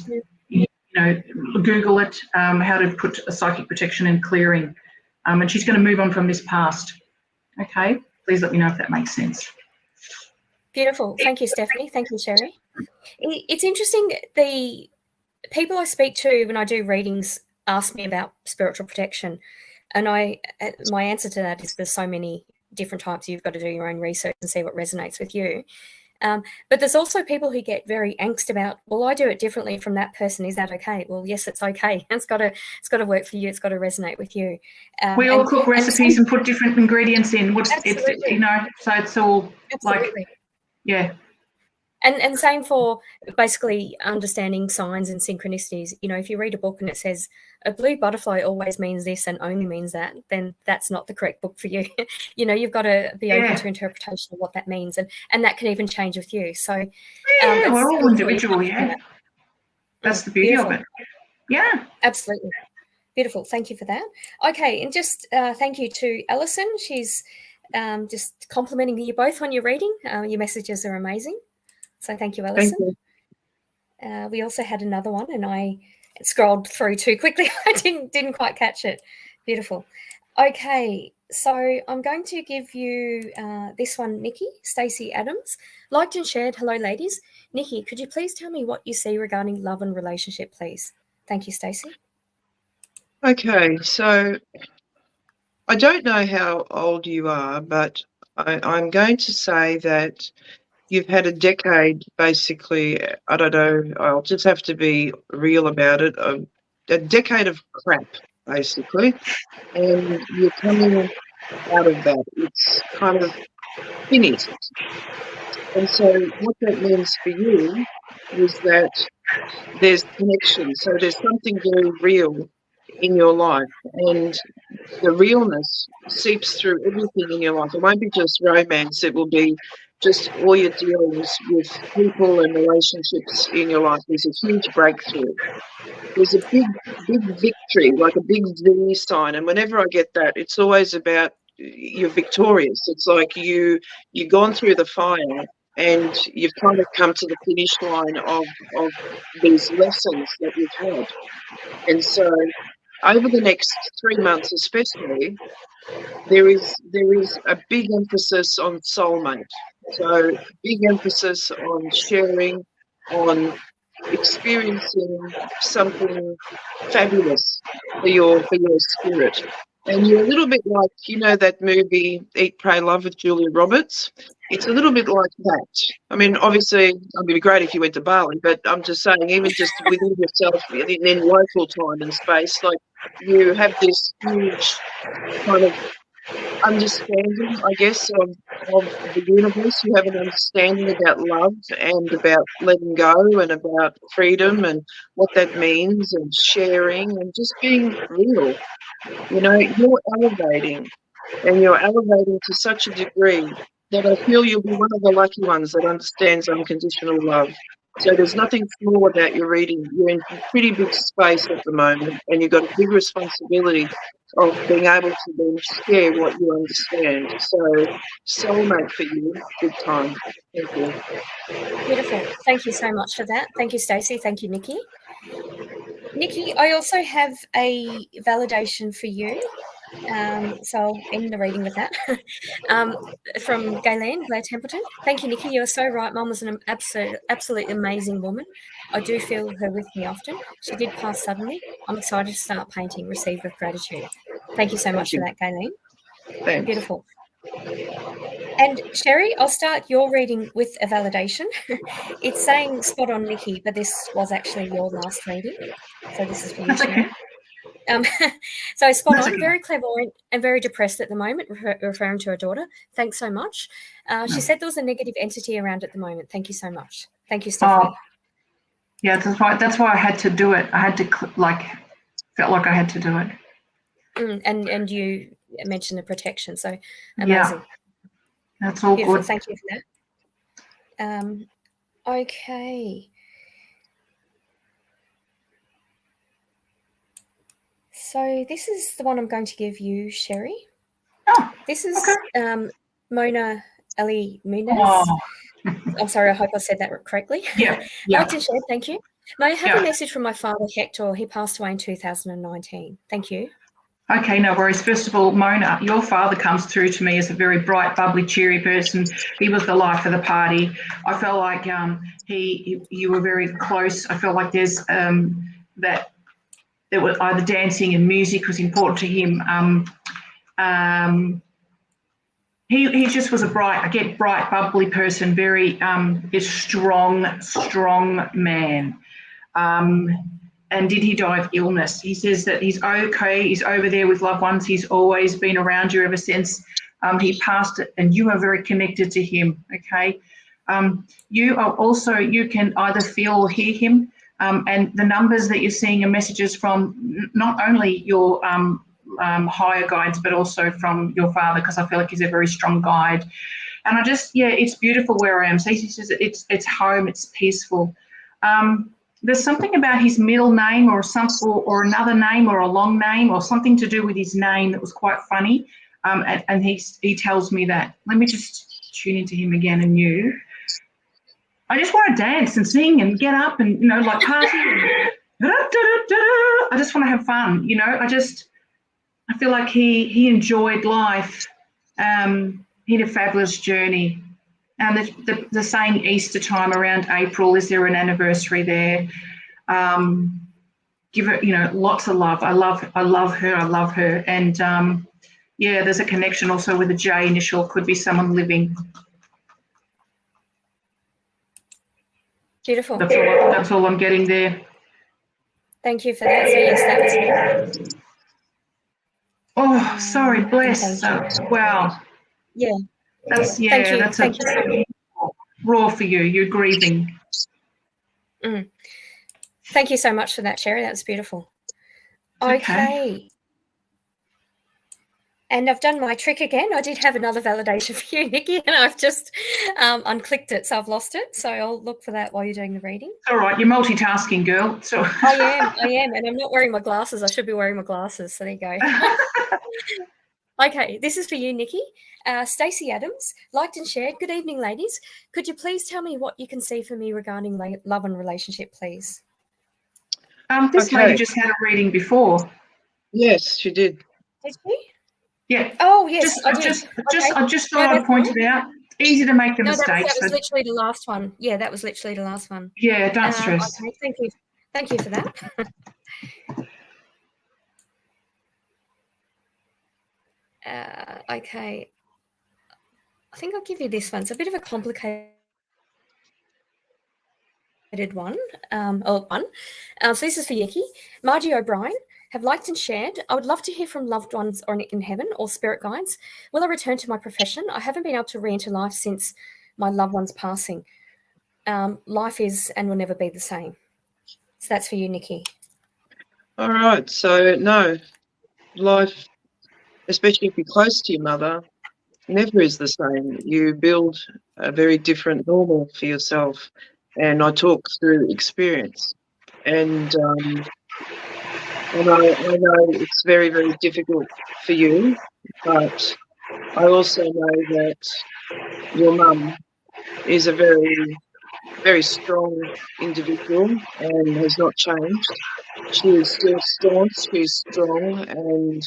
Google it, how to put a psychic protection and clearing. And she's going to move on from this past. Okay? Please let me know if that makes sense. Beautiful. Thank you, Stephanie. Thank you, Sherry. It's interesting, the people I speak to when I do readings ask me about spiritual protection, and my answer to that is there's so many different types. You've got to do your own research and see what resonates with you. But there's also people who get very angst about, well, I do it differently from that person. Is that okay? Well, yes, it's okay. It's got to work for you. It's got to resonate with you. We all cook recipes and put different ingredients in. Absolutely. So it's all absolutely. like, yeah. And same for basically understanding signs and synchronicities. If you read a book and it says a blue butterfly always means this and only means that, then that's not the correct book for you. You've got to be open to interpretation of what that means, and that can even change with you. So we're all individual. Yeah, that's the beauty of it. Yeah, absolutely. Beautiful. Thank you for that. Okay, and just thank you to Alison. She's just complimenting you both on your reading. Your messages are amazing. So thank you, Alison. Thank you. We also had another one, and I scrolled through too quickly. I didn't quite catch it. Beautiful. Okay, so I'm going to give you this one, Niki, Stacey Adams. Liked and shared. Hello, ladies. Niki, could you please tell me what you see regarding love and relationship, please? Thank you, Stacey. Okay, so I don't know how old you are, but I'm going to say that you've had a decade, basically. I don't know, I'll just have to be real about it, a decade of crap, basically, and you're coming out of that. It's kind of finished. And so what that means for you is that there's connection. So there's something very real in your life, and the realness seeps through everything in your life. It won't be just romance, it will be just all your dealings with people and relationships in your life. There's a huge breakthrough. There's a big victory, like a big V sign. And whenever I get that, it's always about you're victorious. It's like you've gone through the fire and you've kind of come to the finish line of these lessons that you've had. And so over the next 3 months especially, there is a big emphasis on soulmate. So big emphasis on sharing, on experiencing something fabulous for your spirit. And you're a little bit like, that movie Eat, Pray, Love with Julia Roberts? It's a little bit like that. I mean, obviously, it would be great if you went to Bali, but I'm just saying, even just within yourself, in local time and space, like you have this huge kind of understanding, I guess, of the universe. You have an understanding about love and about letting go and about freedom and what that means and sharing and just being real. You're elevating, and you're elevating to such a degree that I feel you'll be one of the lucky ones that understands unconditional love. So there's nothing small about your reading. You're in a pretty big space at the moment, and you've got a big responsibility of being able to then share what you understand. So soulmate for you, big time. Thank you. Beautiful. Thank you so much for that. Thank you, Stacey. Thank you, Niki. Niki, I also have a validation for you. So I'll end the reading with that. From Gayleen, Blair Templeton. Thank you, Niki. You are so right. Mum was an absolutely amazing woman. I do feel her with me often. She did pass suddenly. I'm excited to start painting. Receive with gratitude. Thank you so much for that, Gayleen. Thanks. Beautiful. And Sherry, I'll start your reading with a validation. It's saying spot on, Niki, but this was actually your last reading. So this is for you, Sherry. So spot That's on, okay. very clairvoyant and very depressed at the moment, referring to her daughter. Thanks so much. She said there was a negative entity around at the moment. Thank you so much. Thank you, Stephanie. Yeah, that's why I had to do it. I had to felt like I had to do it. And you mentioned the protection, so amazing. Yeah, that's all beautiful. good. Thank you for that. Okay. So this is the one I'm going to give you, Sherry. Oh, this is okay. Mona Ali Munez. Oh. I'm sorry, I hope I said that correctly. Yeah. Like to share, thank you. May I have Yeah. a message from my father, Hector? He passed away in 2019. Thank you. Okay, no worries. First of all, Mona, your father comes through to me as a very bright, bubbly, cheery person. He was the life of the party. I felt like you were very close. I felt like there's that there was either dancing and music was important to him. He just was a bright, bubbly person, very strong man. And did he die of illness? He says that he's okay. He's over there with loved ones. He's always been around you ever since he passed it, and you are very connected to him. Okay. You can either feel or hear him, and the numbers that you're seeing are messages from not only your higher guides, but also from your father, because I feel like he's a very strong guide. And it's beautiful where I am. So he says it's home, it's peaceful. There's something about his middle name or another name or a long name or something to do with his name that was quite funny. And he tells me that. Let me just tune into him again and you. I just want to dance and sing and get up and, like party. And I just want to have fun, I feel like he enjoyed life. He had a fabulous journey. And the saying Easter time around April, is there an anniversary there? Give her, lots of love. I love her. And there's a connection also with the J initial. Could be someone living. Beautiful. That's all I'm getting there. Thank you for that. So yes, that was. Oh, sorry, bless. Wow. Yeah. That's Thank you. That's Thank you. Raw for you. You're grieving. Thank you so much for that, Sherry. That's beautiful. Okay. And I've done my trick again. I did have another validation for you, Niki, and I've just unclicked it, so I've lost it. So I'll look for that while you're doing the reading. All right, you're multitasking, girl. So I am, and I'm not wearing my glasses. I should be wearing my glasses. So there you go. Okay, this is for you, Niki. Stacey Adams, liked and shared. Good evening, ladies. Could you please tell me what you can see for me regarding love and relationship, plejust? This lady just had a reading before. Yes, she did. Did she? Yeah. Oh, yes, I just thought I'd point it out. It's easy to make the mistakes. That was literally the last one. Yeah, that was literally the last one. Yeah, don't stress. Okay, thank you. Thank you for that. Okay. I think I'll give you this one. It's a bit of a complicated one. So this is for Niki. Margie O'Brien. Have liked and shared. I would love to hear from loved ones or in heaven or spirit guides. Will I return to my profession? I haven't been able to re-enter life since my loved one's passing. Life is and will never be the same. So that's for you, Niki. All right. So no, life, especially if you're close to your mother, never is the same. You build a very different normal for yourself. And I talk through experience. And I know it's very, very difficult for you, but I also know that your mum is a very, very strong individual and has not changed. She is still staunch, she's strong, and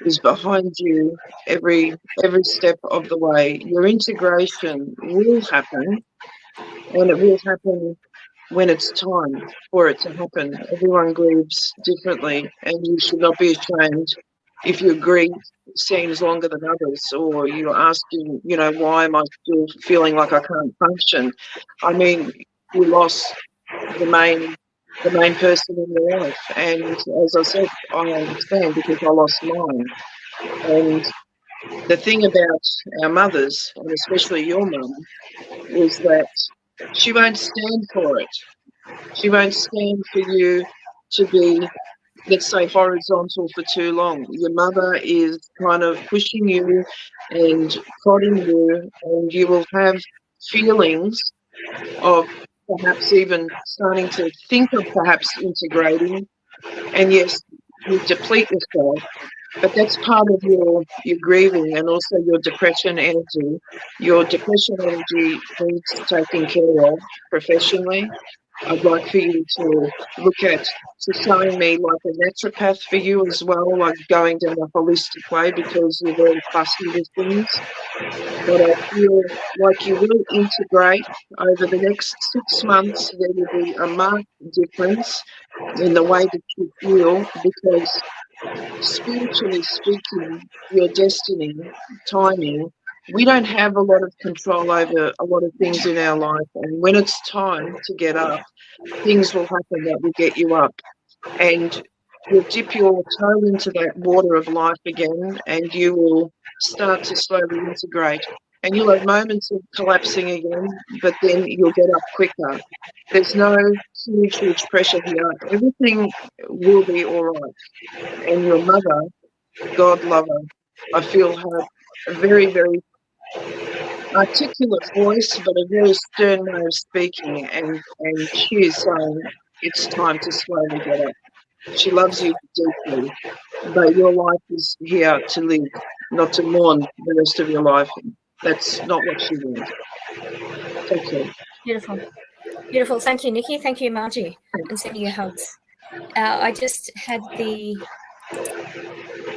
is behind you every step of the way. Your integration will happen, and it will happen when it's time for it to happen. Everyone grieves differently, and you should not be ashamed if your grief seems longer than others, or you're asking, why am I still feeling like I can't function? I mean, you lost the main the main person in your life. And as I said, I understand because I lost mine. And the thing about our mothers, and especially your mum, is that she won't stand for it. She won't stand for you to be, let's say, horizontal for too long. Your mother is kind of pushing you and prodding you, and you will have feelings of perhaps even starting to think of perhaps integrating. And yes, you deplete yourself, but that's part of your grieving and also your depression energy. Your depression energy needs taking care of professionally. I'd like for you to look at showing me like a naturopath for you as well, like going down a holistic way because you're very fussy with things. But I feel like you will integrate over the next 6 months. There will be a marked difference in the way that you feel because spiritually speaking, your destiny, timing, we don't have a lot of control over a lot of things in our life. And when it's time to get up, things will happen that will get you up. And you'll dip your toe into that water of life again and you will start to slowly integrate. And you'll have moments of collapsing again, but then you'll get up quicker. There's no huge pressure here. Everything will be all right. And your mother, God love her, I feel her a very articulate voice, but a very stern way of speaking. And she is saying it's time to slowly get up. She loves you deeply, but your life is here to live, not to mourn the rest of your life. That's not what she wants. Take care. Beautiful. Beautiful. Thank you, Niki. Thank you, Margie. And sending you hugs. I just had the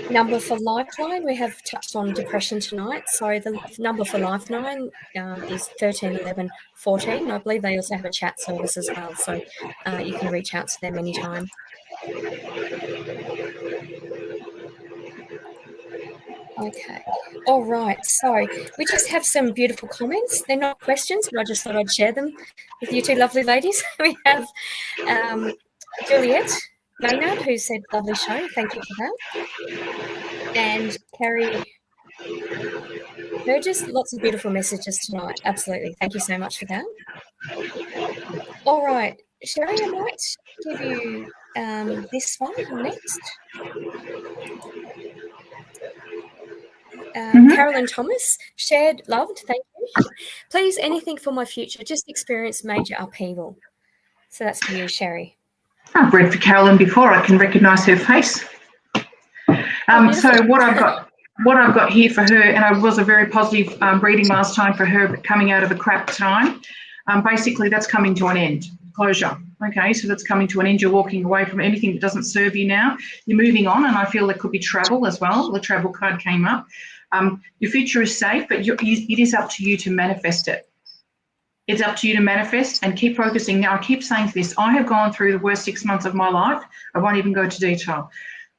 number for Lifeline. We have touched on depression tonight. So the number for Lifeline is 13 11 14. I believe they also have a chat service as well. So you can reach out to them anytime. Okay. All right. So we just have some beautiful comments. They're not questions, but I just thought I'd share them with you two lovely ladies. We have Juliet Maynard, who said, lovely show. Thank you for that. And Carrie Burgess, lots of beautiful messages tonight. Absolutely. Thank you so much for that. All right. Sherry, I might give you this one next. Carolyn Thomas, shared, loved, thank you. Please, anything for my future, just experienced major upheaval. So that's for you, Sherry. I've read for Carolyn before. I can recognise her face. So what I've got here for her, and it was a very positive reading last time for her, coming out of a crap time. Basically, that's coming to an end. Closure. Okay, so that's coming to an end. You're walking away from anything that doesn't serve you now. You're moving on, and I feel there could be travel as well. The travel card came up. Your future is safe, but it is up to you to manifest it. It's up to you to manifest and keep focusing. Now, I keep saying this. I have gone through the worst 6 months of my life. I won't even go into detail.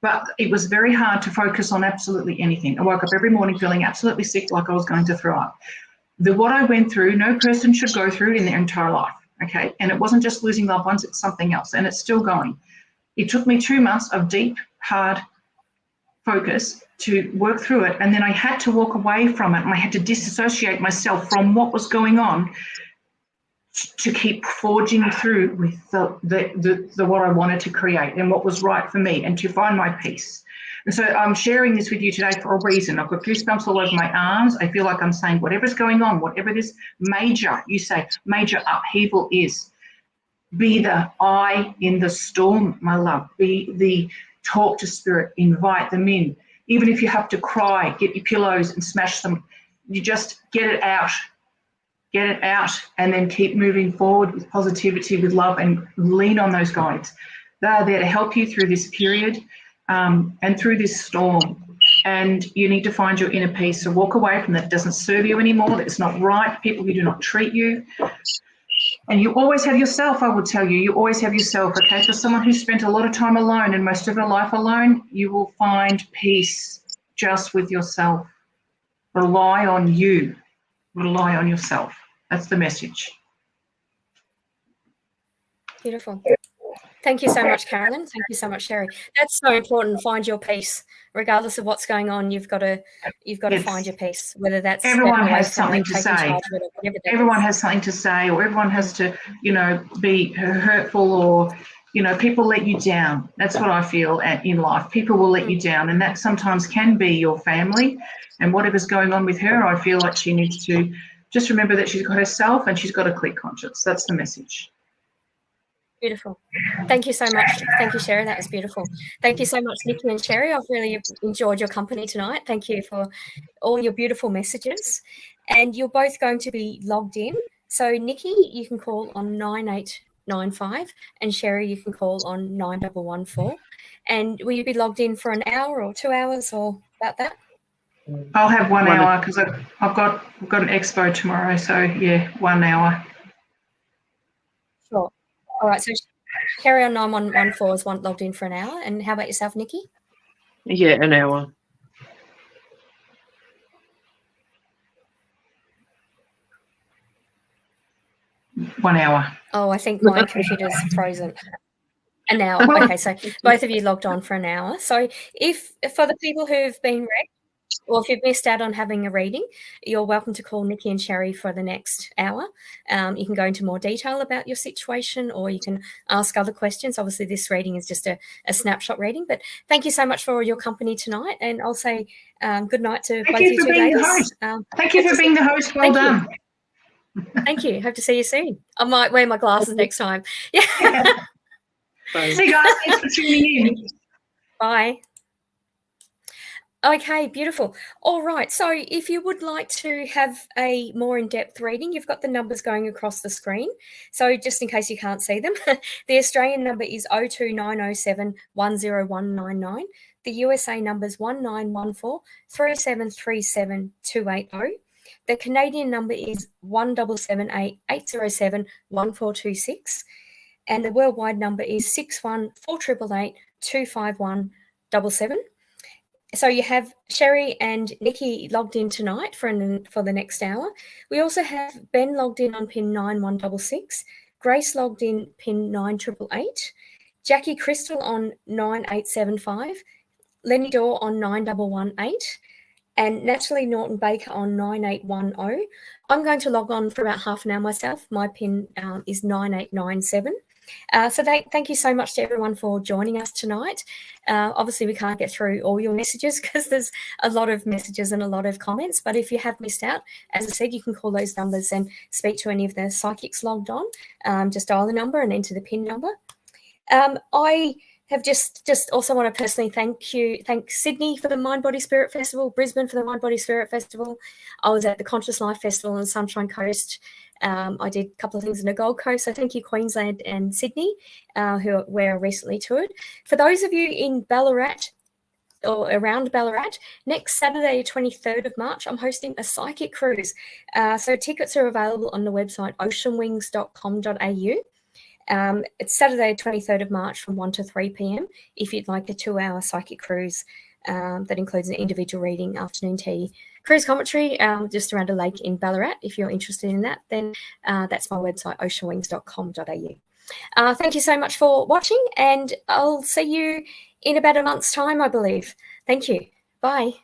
But it was very hard to focus on absolutely anything. I woke up every morning feeling absolutely sick, like I was going to throw up. What I went through, no person should go through in their entire life, okay? And it wasn't just losing loved ones, it's something else, and it's still going. It took me 2 months of deep, hard focus to work through it, and then I had to walk away from it, and I had to disassociate myself from what was going on to keep forging through with the what I wanted to create and what was right for me, and to find my peace. And so I'm sharing this with you today for a reason. I've got goosebumps all over my arms. I feel like I'm saying whatever's going on, whatever this major upheaval is, be the eye in the storm, my love. Be the talk to spirit, invite them in. Even if you have to cry, get your pillows and smash them. You just get it out, and then keep moving forward with positivity, with love, and lean on those guides. They are there to help you through this period and through this storm. And you need to find your inner peace. So walk away from that doesn't serve you anymore, that it's not right, people who do not treat you. And you always have yourself, I will tell you. You always have yourself, okay? For someone who spent a lot of time alone and most of her life alone, you will find peace just with yourself. Rely on you. Rely on yourself. That's the message. Beautiful. Thank you so much, Carolyn. Thank you so much, Sherry. That's so important. Find your peace, regardless of what's going on. You've got to find your peace, whether that's everyone stepping away has from something it, to taking say. charge of it, or whatever that Everyone is. has something to say, or everyone has to, be hurtful, or people let you down. That's what I feel in life. People will let you down, and that sometimes can be your family. And whatever's going on with her, I feel like she needs to just remember that she's got herself and she's got a clear conscience. That's the message. Beautiful. Thank you so much. Thank you, Sherry. That was beautiful. Thank you so much, Niki and Sherry. I've really enjoyed your company tonight. Thank you for all your beautiful messages. And you're both going to be logged in. So, Niki, you can call on 9895, and Sherry, you can call on 9114. And will you be logged in for an hour or 2 hours or about that? I'll have 1 hour because I've got an expo tomorrow. So, yeah, 1 hour. Sure. All right. So, Sherry on 9114 is logged in for an hour. And how about yourself, Niki? Yeah, an hour. One hour. Oh, I think my computer's frozen. An hour. Okay, so both of you logged on for an hour. So if for the people who've been read, or if you've missed out on having a reading, you're welcome to call Niki and Sherry for the next hour. You can go into more detail about your situation, or you can ask other questions. Obviously, this reading is just a snapshot reading, but thank you so much for your company tonight. And I'll say good night to both you two ladies. Thank you for being the host. Well done. Thank you. Hope to see you soon. I might wear my glasses next time. Yeah. See you guys. Thanks for tuning in. Bye. Okay, beautiful. All right. So if you would like to have a more in-depth reading, you've got the numbers going across the screen. So just in case you can't see them, the Australian number is 02907 10199. The USA number is 1914 3737 280. The Canadian number is 1778 807 1426. And the worldwide number is 61 4888 251 77. So you have Sherry and Niki logged in tonight for the next hour. We also have Ben logged in on pin 9166, Grace logged in pin 9888, Jackie Crystal on 9875, Lenny Dorr on 9118, and Natalie Norton Baker on 9810. I'm going to log on for about half an hour myself. My pin is 9897. So thank you so much to everyone for joining us tonight. Obviously, we can't get through all your messages because there's a lot of messages and a lot of comments. But if you have missed out, as I said, you can call those numbers and speak to any of the psychics logged on. Just dial the number and enter the PIN number. I have just also want to personally thank Sydney for the Mind Body Spirit Festival, Brisbane for the Mind Body Spirit Festival. I was at the Conscious Life Festival on the Sunshine Coast. I did a couple of things in the Gold Coast. So thank you, Queensland and Sydney, where I recently toured. For those of you in Ballarat or around Ballarat, next Saturday, 23rd of March, I'm hosting a psychic cruise. So tickets are available on the website oceanwings.com.au. It's Saturday, 23rd of March from 1 to 3 p.m. if you'd like a 2-hour psychic cruise that includes an individual reading, afternoon tea, cruise commentary just around a lake in Ballarat. If you're interested in that, then that's my website, oceanwings.com.au. Thank you so much for watching, and I'll see you in about a month's time, I believe. Thank you. Bye.